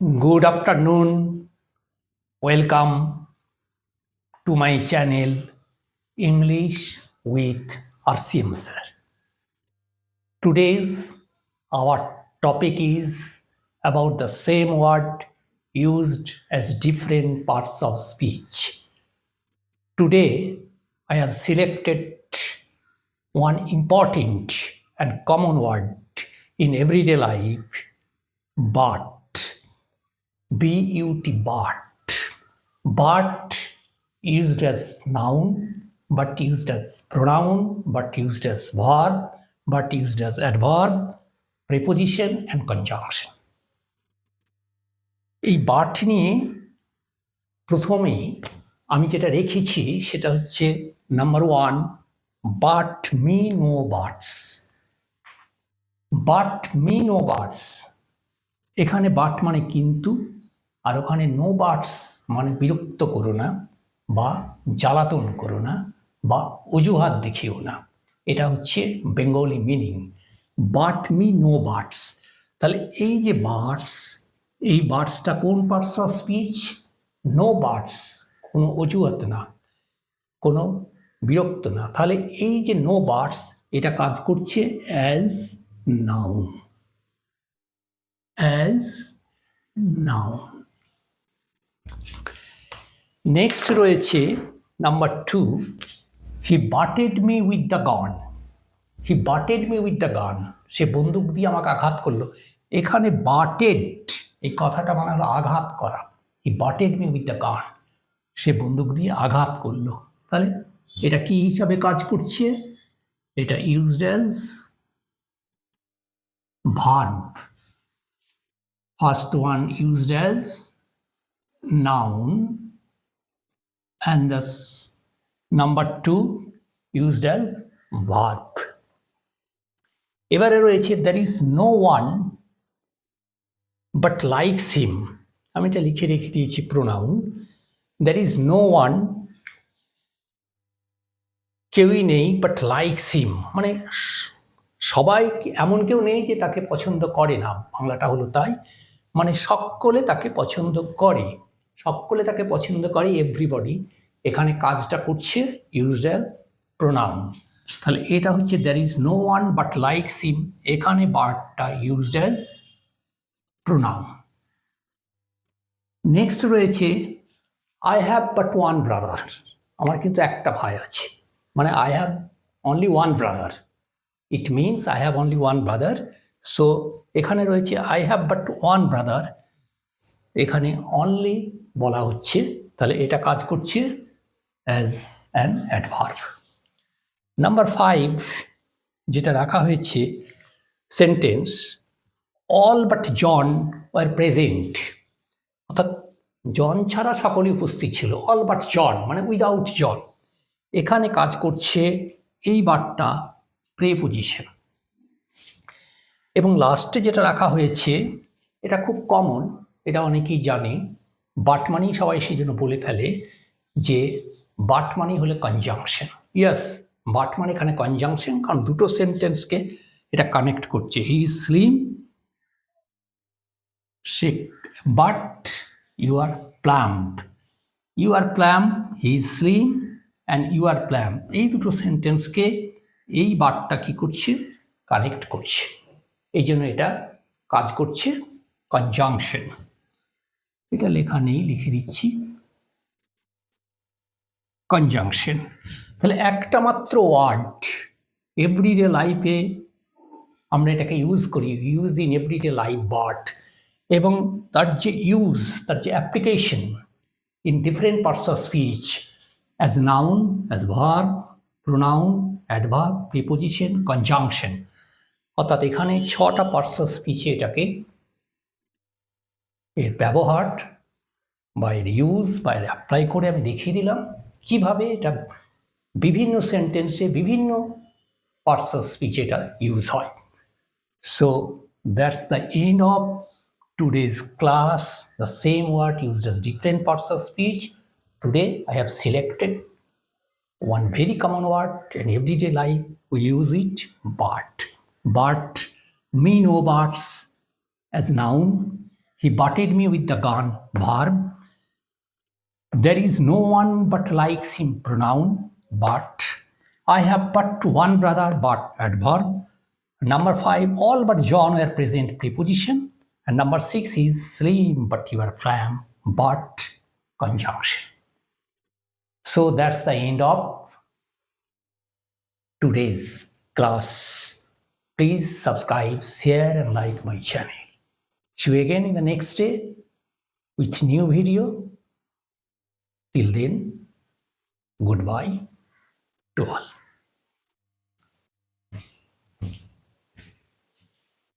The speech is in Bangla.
Good afternoon. Welcome to my channel English with RCM sir. Today's our topic is about the same word used as different parts of speech. Today I have selected one important and common word in everyday life, but. but. But used as noun, but used as pronoun, but used as verb, but used as adverb, preposition and conjunction. এই বাট নিয়ে প্রথমেই আমি যেটা রেখেছি সেটা হচ্ছে number 1, but me no buts. But me no buts, এখানে বাট মানে কিন্তু, আর ওখানে নো বাটস মানে বিরক্ত করো না বা জ্বালাতন করো না বা অজুহাত দেখিও না। এটা হচ্ছে Bengali meaning, but me no buts. তাহলে এই যে বাটস, এই বাটসটা কোন parts of speech? No buts, কোনো অজুহাত না, কোনো বিরক্ত না। তাহলে এই যে নো বাটস, এটা কাজ করছে as noun, as noun. Next রয়েছে number 2, he butted me with the gun. He butted me with the gun, সে বন্দুক দিয়ে আমাকে আঘাত করলো। এখানে বাটেড, এই কথাটা মানে হলো আঘাত করা। হি butted me with the gun, সে বন্দুক দিয়ে আঘাত করলো। তাহলে এটা কি হিসাবে কাজ করছে? এটা used as verb. First one used as noun and the number 2 used as verb. এবারে রয়েছে there is no one but likes him। আমি এটা লিখে রেখে দিয়েছি pronoun. there is no one, কেউই নেই, but likes him মানে সবাই, এমন কেউ নেই যে তাকে পছন্দ করে না। বাংলাটা হলো তাই, মানে সকলে তাকে পছন্দ করে, সকলে তাকে পছন্দ করে, এভরিবডি। এখানে কাজটা করছে ইউজড অ্যাজ প্রোনাউন। তাহলে এটা হচ্ছে there is no one but likes him, এখানে বাটটা ইউজড অ্যাজ প্রোনাউন। নেক্সট রয়েছে I have but one brother. আমার কিন্তু একটা ভাই আছে, মানে I have only one brother, it means I have only one brother. So এখানে রয়েছে I have but one brother, এখানে অনলি বলা হচ্ছে, তাহলে এটা কাজ করছে অ্যাজ অ্যান অ্যাডভার্ব। নাম্বার 5 যেটা রাখা হয়েছে sentence, all but John were present, অর্থাৎ জন ছাড়া সকলেই উপস্থিত ছিল। অল বাট জন মানে উইদাউট জন, এখানে কাজ করছে এই বাটটা প্রেপোজিশন। এবং লাস্টে যেটা রাখা হয়েছে এটা খুব কমন, এটা অনেকেই জানে, বাট মানেই সবাই সেই জন্য বলে ফেলে যে বাট মানে হলো কনজাংশন। ইয়েস, বাট মানে এখানে কনজাংশন, কারণ দুটো সেন্টেন্সকে এটা কানেক্ট করছে। হি ইজ স্লিম, সে, but you are plump, you are plump, he is slim and you are plump, এই দুটো সেন্টেন্সকে এই বাটটা কি করছে? কানেক্ট করছে। এই জন্য এটা কাজ করছে কনজাংশন। এটা লেখা নেই, লিখে দিচ্ছি কনজাংশন। তাহলে একটা মাত্র ওয়ার্ড এভরিডে লাইফে আমরা এটাকে ইউজ করি, use in everyday life, but, এবং তার যে ইউজ, তার যে application in different parts of speech, as noun, as verb, pronoun, adverb, preposition, conjunction, অর্থাৎ এখানে 6টা পার্টস অফ স্পিচে এটাকে এর ব্যবহার বা এর ইউজ বা এর অ্যাপ্লাই করে আমি দেখিয়ে দিলাম কীভাবে এটা বিভিন্ন সেন্টেন্সে বিভিন্ন পার্টস অফ স্পিচ এটা ইউজ হয়। So that's the end of today's class, the same word used as different parts of speech. Today I have selected one very common word in everyday life, we use it, but. But, me no buts as noun, He butted me with the gun. Verb. There is no one but likes him. Pronoun. But. I have but one brother. But. Adverb. Number 5, all but John were present. Preposition. And number 6 is slim but you are firm. But. Conjunction. So that's the end of today's class. Please subscribe, share and like my channel. See you again in the next day with new video. Till then, goodbye to all.